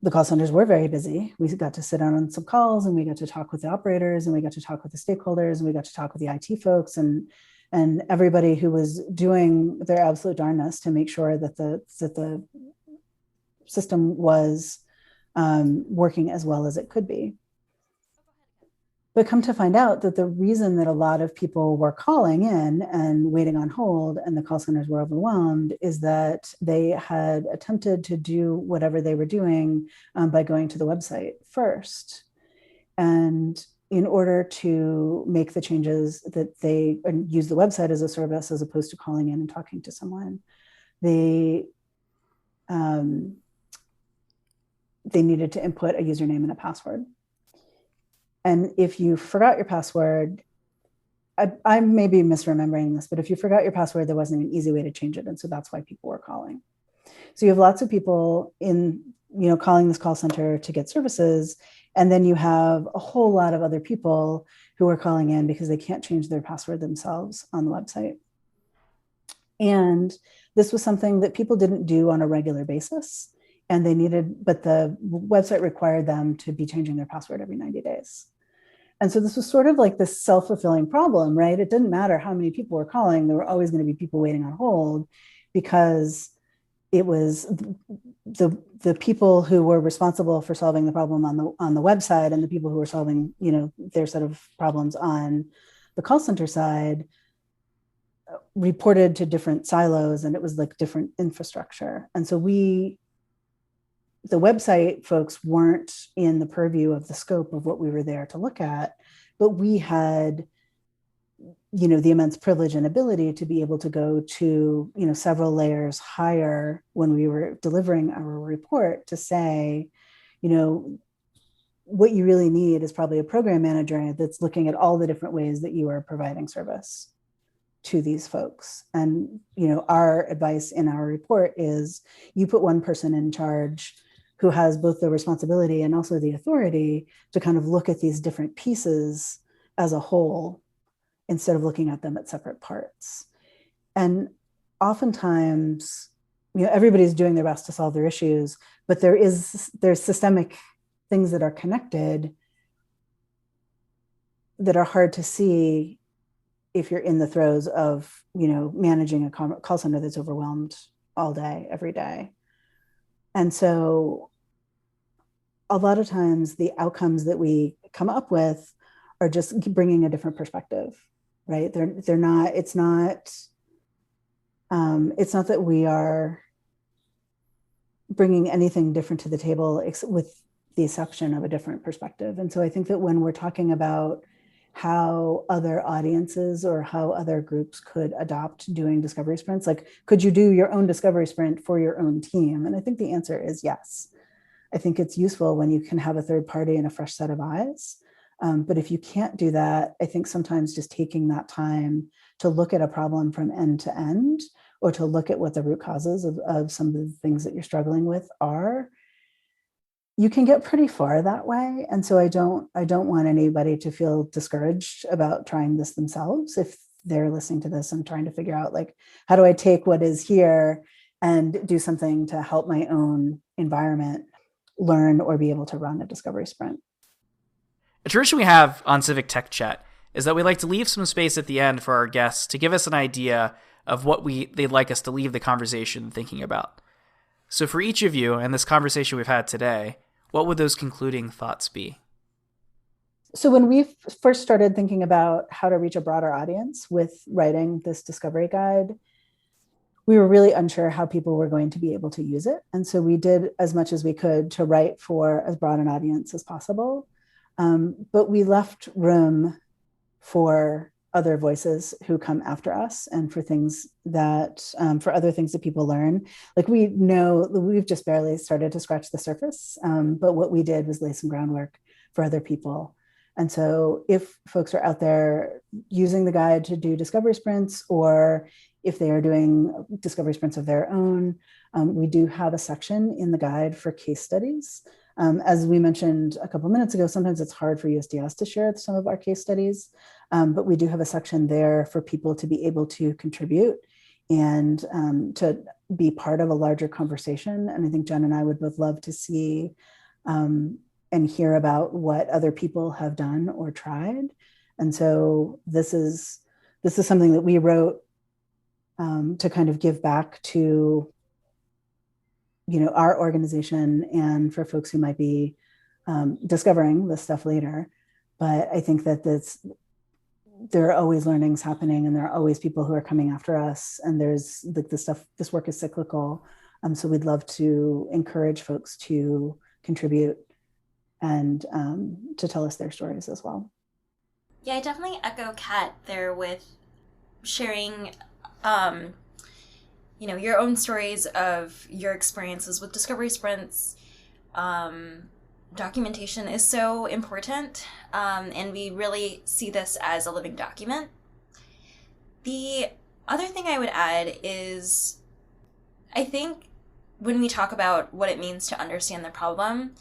the call centers were very busy. We got to sit on some calls, and we got to talk with the operators, and we got to talk with the stakeholders, and we got to talk with the IT folks, and everybody who was doing their absolute darndest to make sure that the system was working as well as it could be. But come to find out that the reason that a lot of people were calling in and waiting on hold and the call centers were overwhelmed is that they had attempted to do whatever they were doing by going to the website first. And in order to make the changes that they use the website as a service as opposed to calling in and talking to someone, they needed to input a username and a password. And if you forgot your password, I may be misremembering this, but if you forgot your password, there wasn't an easy way to change it. And so that's why people were calling. So you have lots of people calling this call center to get services. And then you have a whole lot of other people who are calling in because they can't change their password themselves on the website. And this was something that people didn't do on a regular basis. And but the website required them to be changing their password every 90 days. And so this was sort of like this self-fulfilling problem, right? It didn't matter how many people were calling, there were always going to be people waiting on hold because it was the people who were responsible for solving the problem on the website and the people who were solving, their set of problems on the call center side reported to different silos, and it was like different infrastructure. And so the website folks weren't in the purview of the scope of what we were there to look at, but we had, the immense privilege and ability to be able to go to, several layers higher when we were delivering our report to say, what you really need is probably a program manager that's looking at all the different ways that you are providing service to these folks. And, our advice in our report is you put one person in charge who has both the responsibility and also the authority to kind of look at these different pieces as a whole instead of looking at them at separate parts. And oftentimes, everybody's doing their best to solve their issues, but there's systemic things that are connected that are hard to see if you're in the throes of, managing a call center that's overwhelmed all day, every day. And so a lot of times the outcomes that we come up with are just bringing a different perspective, right? They're not, it's not that we are bringing anything different to the table with the exception of a different perspective. And so I think that when we're talking about how other audiences or how other groups could adopt doing discovery sprints, like, could you do your own discovery sprint for your own team? And I think the answer is yes. I think it's useful when you can have a third party and a fresh set of eyes. But if you can't do that, I think sometimes just taking that time to look at a problem from end to end, or to look at what the root causes of some of the things that you're struggling with are, you can get pretty far that way. And so I don't want anybody to feel discouraged about trying this themselves. If they're listening to this and trying to figure out, like, how do I take what is here and do something to help my own environment learn or be able to run a discovery sprint. A tradition we have on Civic Tech Chat is that we like to leave some space at the end for our guests to give us an idea of what they'd like us to leave the conversation thinking about. So for each of you and this conversation we've had today, what would those concluding thoughts be? So when we first started thinking about how to reach a broader audience with writing this discovery guide, we were really unsure how people were going to be able to use it. And so we did as much as we could to write for as broad an audience as possible. But we left room for other voices who come after us and for things that, for other things that people learn. Like, we know we've just barely started to scratch the surface, but what we did was lay some groundwork for other people. And so if folks are out there using the guide to do discovery sprints, or if they are doing discovery sprints of their own, we do have a section in the guide for case studies. As we mentioned a couple of minutes ago, sometimes it's hard for USDS to share some of our case studies, but we do have a section there for people to be able to contribute and to be part of a larger conversation. And I think Jen and I would both love to see and hear about what other people have done or tried. And so this is something that we wrote to kind of give back to, our organization and for folks who might be discovering this stuff later. But I think that there are always learnings happening, and there are always people who are coming after us. And there's this work is cyclical. So we'd love to encourage folks to contribute and to tell us their stories as well. Yeah, I definitely echo Kat there with sharing, your own stories of your experiences with discovery sprints. Documentation is so important, and we really see this as a living document. The other thing I would add is, I think when we talk about what it means to understand the problem,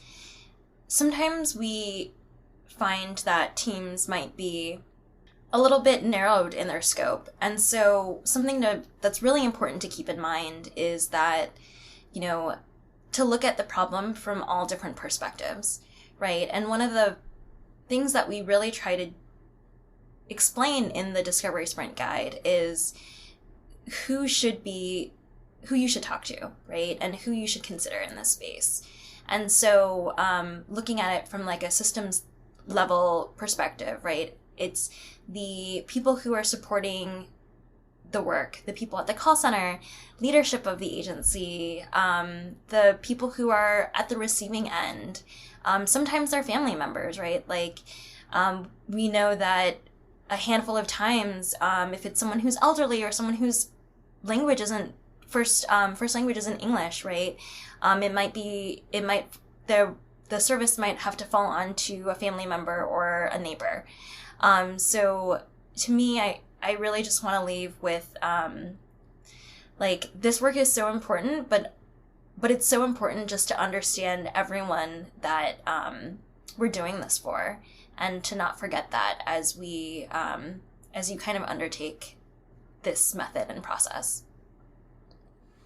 sometimes we find that teams might be a little bit narrowed in their scope. And so something that's really important to keep in mind is that, to look at the problem from all different perspectives, right? And one of the things that we really try to explain in the Discovery Sprint Guide is who you should talk to, right? And who you should consider in this space. And so looking at it from like a systems level perspective, right? It's the people who are supporting the work, the people at the call center, leadership of the agency, the people who are at the receiving end. Sometimes they're family members, right? Like we know that a handful of times, if it's someone who's elderly or someone whose language isn't first language isn't English, right? The service might have to fall onto a family member or a neighbor. So to me, I really just want to leave with, this work is so important, but it's so important just to understand everyone that we're doing this for, and to not forget that as you kind of undertake this method and process.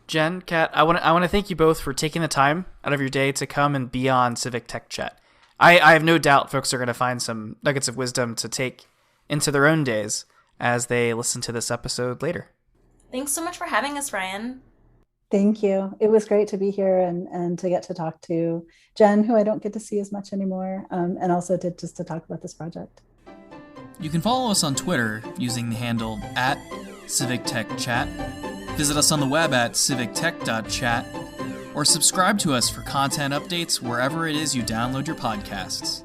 Jen, Kat, I want to thank you both for taking the time out of your day to come and be on Civic Tech Chat. I have no doubt folks are going to find some nuggets of wisdom to take into their own days as they listen to this episode later. Thanks so much for having us, Ryan. Thank you. It was great to be here and to get to talk to Jen, who I don't get to see as much anymore, and also to talk about this project. You can follow us on Twitter using the handle @CivicTechChat. Visit us on the web at civictech.chat, or subscribe to us for content updates wherever it is you download your podcasts.